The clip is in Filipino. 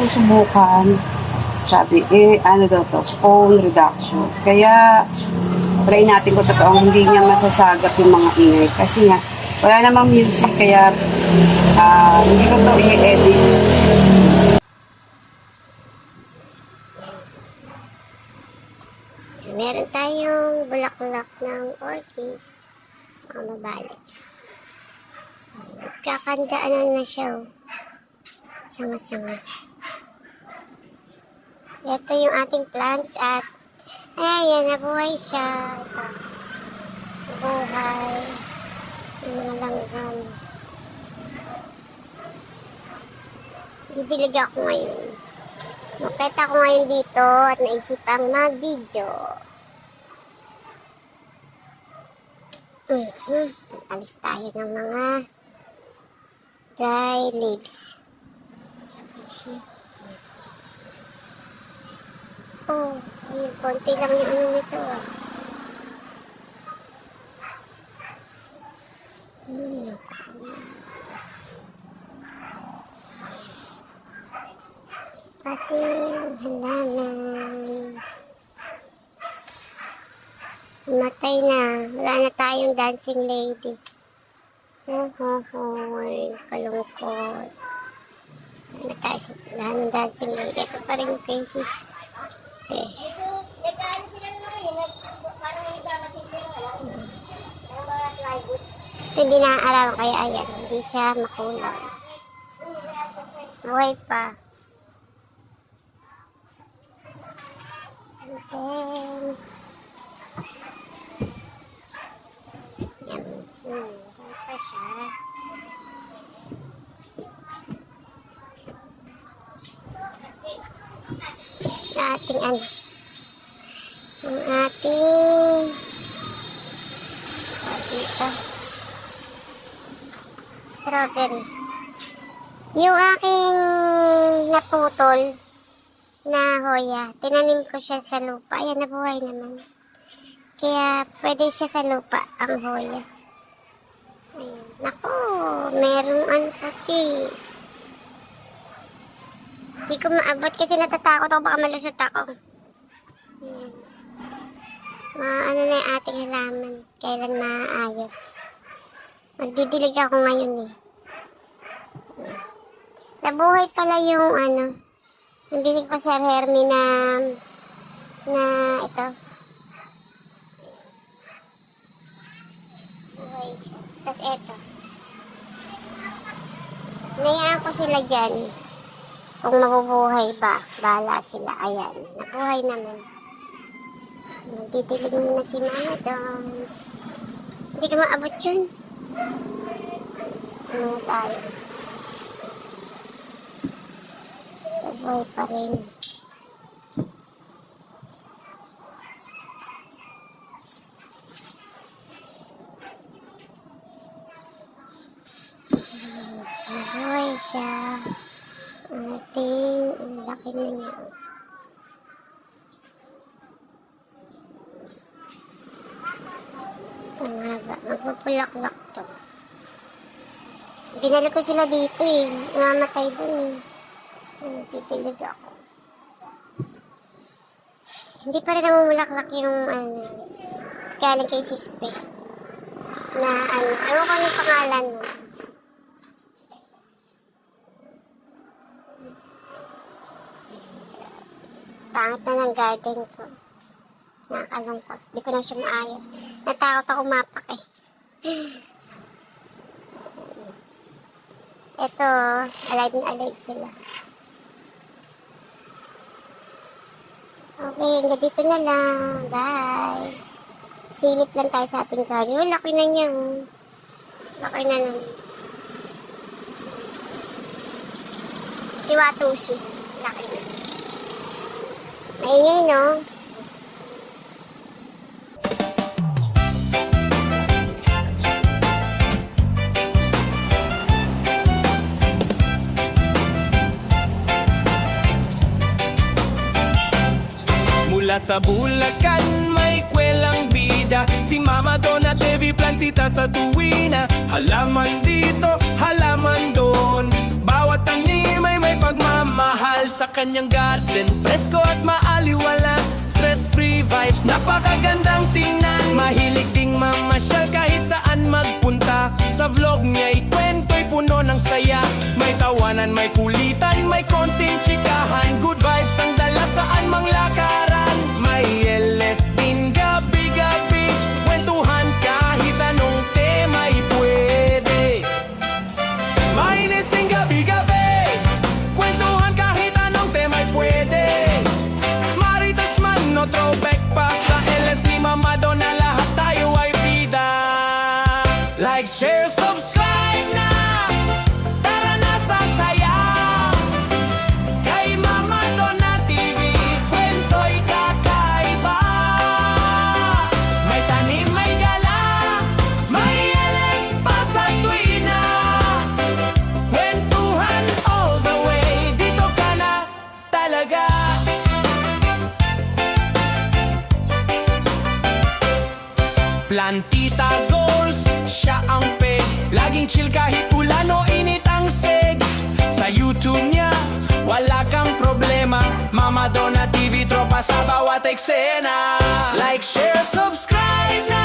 susubukan. Sabi, ano daw to, phone reduction. Kaya, try natin kung totoong hindi niya masasagap yung mga ingay. Kasi nga, wala namang music, kaya hindi ko to i-edit. Meron tayong bulaklak ng orchids. Mga mabalik. Kakandaanan na siya. Sanga-sanga. Ito yung ating plants at ayan, nabuhay siya. Ito. Nabuhay. Yung mga langgam. Didilig ako ngayon. Makita ako ngayon dito at naisipang mag-video. Alis tayo ng mga dry leaves. Oh, konti lang yung ano nito. Ating halaman. Matay na. Wala na tayong dancing lady. Kalungkot. Wala tayo sa dancing lady. Ito pa rin yung cases. Hindi na-aarawan kaya ayan. Hindi siya makulang. Buhay pa. And yan. Buhay pa siya. Sa ating ano. Ang ating dito. Strawberry. Yung aking naputol na hoya, tinanim ko siya sa lupa. Ayan, nabuhay naman. Kaya pwede siya sa lupa, ang hoya. Ayan. Naku, merong ano pati. Hindi ko maabot kasi natatakot ako, baka malusot ako. Ayan. Ano na yung ating halaman. Kailan maayos. Magdidilig ako ngayon eh. Nabuhay pala yung ano. Nabili ko sa Hermie na ito. Buhay siya. Tapos ito. Nayaan ko sila dyan. Kung mabubuhay ba, bahala sila. Ayan. Nabuhay naman. Magdidilig mo na si Mama Dons. Hindi ko maabot yun. Ano tayo? Nabuhay pa rin. Nabuhay siya. Ang laki na niya. Gusto nga ba? Magpupulaklak to. Binali ko sila dito eh. Namatay dun eh. Titilig ako. Hindi pa rin namumulaklak yung ano. Kaya lang kay Sispe. Na ano. Ewan ko anong pangalan mo. Pangit na ng garden ko. Nakakalungkot. Hindi ko na siya maayos. Natakot ako mapak eh. Ito, alive na alive sila. Okay, hanggang dito na lang. Bye. Silip lang tayo sa ating garden. Oh, laki na niya. Laki na naman. Si Watusi. Laki na. Maingay, no? Mula sa Bulacan may kwelang bida, si Mama Donna Devi plantita sa tuwina. Halaman dito, halaman doon, bawat tanim ay may pagmamahal. mahal sa kanyang garden. Presko at maaliwalas, stress-free vibes, napakagandang tingnan. Mahilig ding mamasyal kahit saan magpunta. Sa vlog niya ikwento'y puno ng saya. May tawanan, may kulitan, may konting chikahan. Good vibes ang dala saan mang lakaran. May LS din gabi-gabi, kwentuhan kahit anong tema'y pwede. Mainising gabi-gabi, kwentuhan kahit anong tema'y pwede. Maritas man o throwback pa, sa LS ni Mama Donna lahat tayo ay bida. Like, share, subscribe na, tara na sasaya. Kay Mama Donna TV, kwento'y kakaiba. May tanim, may gala, may LS pa sa tuwina. Kwentuhan all the way, dito ka na talaga. Plantita goals, siya ang peg. Laging chill kahit ulan o init ang seg. Sa YouTube niya, wala kang problema. Mama Donna TV, tropa sa bawat eksena. Like, share, subscribe na,